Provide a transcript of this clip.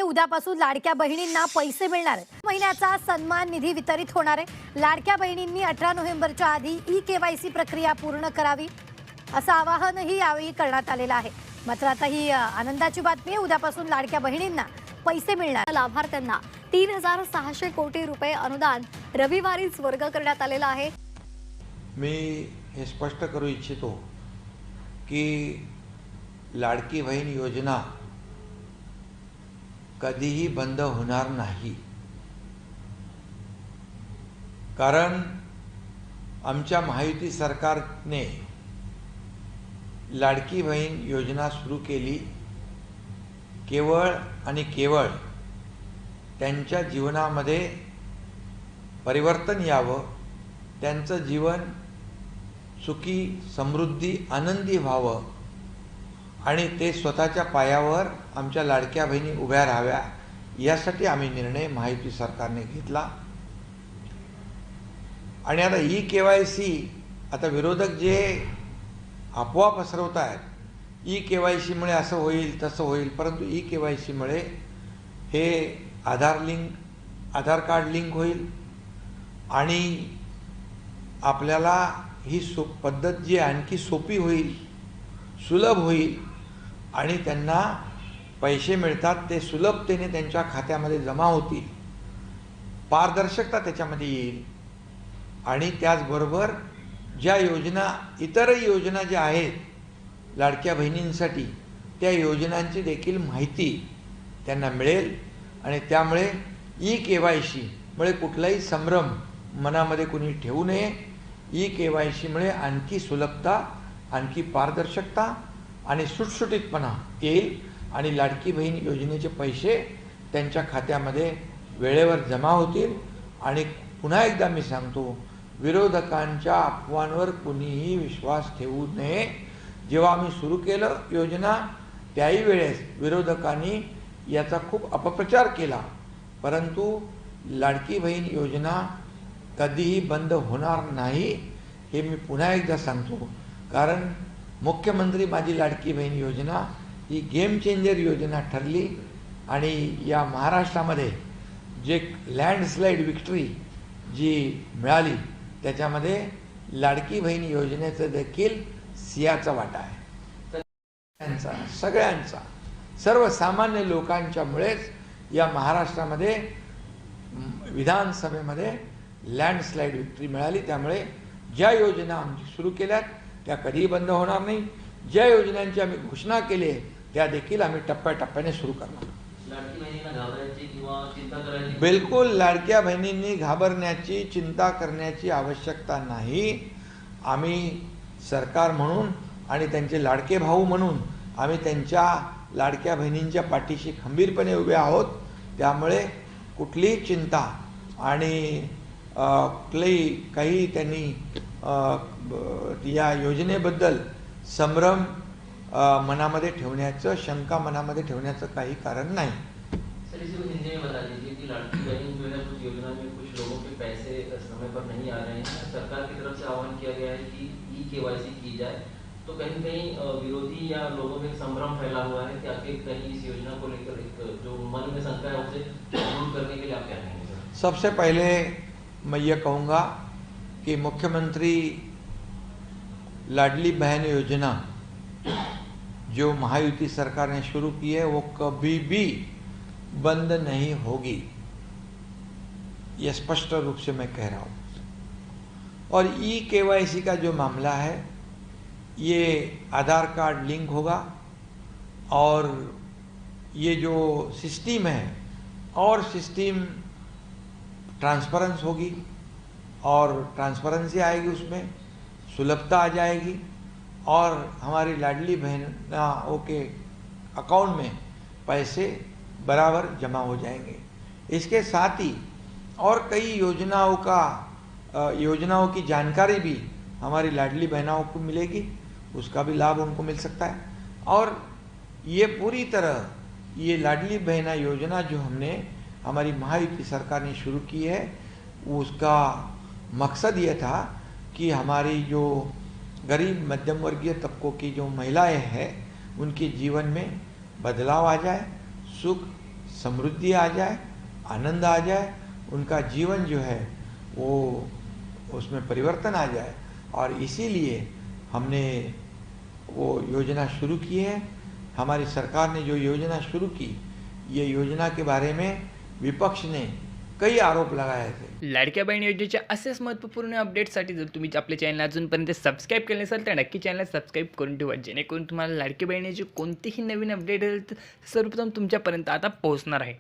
उद्यापासून लाडक्या बहिणींना पैसे मिळणार आहेत। महिन्याचा सन्मान निधी वितरित होणार आहे। लाडक्या बहिणींनी 18 नोव्हेंबरच्या आधी ई-केवायसी प्रक्रिया पूर्ण करावी असं आवाहनही यावेळी करण्यात आलेलं आहे। मात्र आता ही आनंदाची बातमी आहे, उद्यापासून लाडक्या बहिणींना पैसे मिळणार। लाभार्थ्यांना 3600 कोटी रुपये अनुदान रविवारीच वर्ग करण्यात आलेलं आहे। मी हे स्पष्ट करू इच्छितो की लाडकी बहीण योजना कधीही बंद होणार नाही, कारण आमच्या महायुती सरकारने लाडकी बहीण योजना सुरू केली केवळ आणि केवळ त्यांच्या जीवनामध्ये परिवर्तन यावं, त्यांचं जीवन सुखी समृद्धी आनंदी व्हावं आणि ते स्वतःच्या पायावर आमच्या लाडक्या बहिणी उभ्या राहाव्या यासाठी आम्ही निर्णय महायुती सरकारने घेतला। आणि आता ई-केवायसी, आता विरोधक जे अफवा पसरवत आहेत, ई-केवायसीमुळे असं होईल तसं होईल, परंतु ई-केवायसीमुळे हे आधार कार्ड लिंक होईल आणि आपल्याला ही पद्धत जी आणखी सोपी होईल, सुलभ होईल आणि त्यांना पैसे मिळतात ते सुलभतेने त्यांच्या खात्यामध्ये जमा होतील, पारदर्शकता त्याच्यामध्ये येईल। आणि त्याचबरोबर ज्या योजना, इतरही योजना ज्या आहेत लाडक्या बहिणींसाठी, त्या योजनांची देखील माहिती त्यांना मिळेल आणि त्यामुळे ई-केवायसीमुळे कुठलाही संभ्रम मनामध्ये कुणी ठेवू नये। ई-केवायसीमुळे आणखी सुलभता, आणखी पारदर्शकता आणि सुटसुटीतपणा येईल आणि लाडकी बहीण योजनेचे पैसे त्यांच्या खात्यामध्ये वेळेवर जमा होतील। आणि पुन्हा एकदा मी सांगतो, विरोधकांच्या अफवांवर कुणीही विश्वास ठेवू नये। जेव्हा आम्ही सुरू केलं योजना त्याही वेळेस विरोधकांनी याचा खूप अपप्रचार केला, परंतु लाडकी बहीण योजना कधीही बंद होणार नाही हे मी पुन्हा एकदा सांगतो, कारण मुख्यमंत्री माझी लाडकी बहीण योजना ही गेम चेंजर योजना ठरली आणि या महाराष्ट्रामध्ये जे लँडस्लाईड विक्ट्री जी मिळाली त्याच्यामध्ये लाडकी बहीण योजनेचं देखील सिंहाचा वाटा आहे। सगळ्यांचा, सर्वसामान्य लोकांच्यामुळेच या महाराष्ट्रामध्ये विधानसभेमध्ये लँडस्लाईड विक्ट्री मिळाली। त्यामुळे ज्या योजना आम्ही सुरू केल्यात त्या कधीही बंद होणार नाही। ज्या योजनांची आम्ही घोषणा केली आहे त्या देखील आम्ही टप्प्याटप्प्याने सुरू करणार। बिलकुल लाडक्या बहिणींनी घाबरण्याची, चिंता करण्याची आवश्यकता नाही। आम्ही सरकार म्हणून आणि त्यांचे लाडके भाऊ म्हणून आम्ही त्यांच्या लाडक्या बहिणींच्या पाठीशी खंबीरपणे उभे आहोत। त्यामुळे कुठलीही चिंता आणि काही त्यांनी या योजनेबद्दल संभ्रम मनामध्ये ठेवण्याचं, शंका मनामध्ये ठेवण्याचं काही कारण नाही। सर, इसी को हिंदी में बता दीजिए कि लाडकी बहन जो है कुछ योजना में कुछ लोगों के पैसे समय पर नहीं आ रहे हैं। सरकार की तरफ से आह्वान किया गया है कि ई-केवायसी की जाए, तो कहीं कहीं विरोधी या लोगों में संभ्रम फैला हुआ है कि आखिर कहीं इस योजना को लेकर एक जो मन में शंका है उसे दूर करने के लिए आप क्या कहेंगे सर? सबसे पहले मैं ये कहूँगा कि मुख्यमंत्री लाडली बहन योजना जो महायुति सरकार ने शुरू की है वो कभी भी बंद नहीं होगी, ये स्पष्ट रूप से मैं कह रहा हूँ। और ई-केवायसी का जो मामला है ये आधार कार्ड लिंक होगा और ये जो सिस्टम है और सिस्टम ट्रांसपेरेंस होगी और ट्रांसपेरेंसी आएगी, उसमें सुलभता आ जाएगी और हमारी लाडली बहनों के अकाउंट में पैसे बराबर जमा हो जाएंगे। इसके साथ ही और कई योजनाओं की जानकारी भी हमारी लाडली बहनों को मिलेगी, उसका भी लाभ उनको मिल सकता है। और ये पूरी तरह ये लाडली बहना योजना जो हमने हमारी महायुति सरकार ने शुरू की है, उसका मकसद ये था कि हमारी जो गरीब मध्यम वर्गीय तबकों की जो महिलाएं हैं उनके जीवन में बदलाव आ जाए, सुख समृद्धि आ जाए, आनंद आ जाए, उनका जीवन जो है वो उसमें परिवर्तन आ जाए। और इसीलिए हमने वो योजना शुरू की है। हमारी सरकार ने जो योजना शुरू की, ये योजना के बारे में विपक्ष ने कई आरोप लगाए थे। लाडक्या बहीण योजनेच्या असेच महत्त्वपूर्ण अपडेट्ससाठी जर तुम्ही आपल्या चॅनल अजूनपर्यंत सबस्क्राईब केले नसेल तर नक्की चॅनल सबस्क्राईब करून ठेवा, जेणेकरून तुम्हाला लाडक्या बहिणीची कोणतीही नवीन अपडेट येईल तर सर्वप्रथम तुमच्यापर्यंत आता पोहोचणार आहे।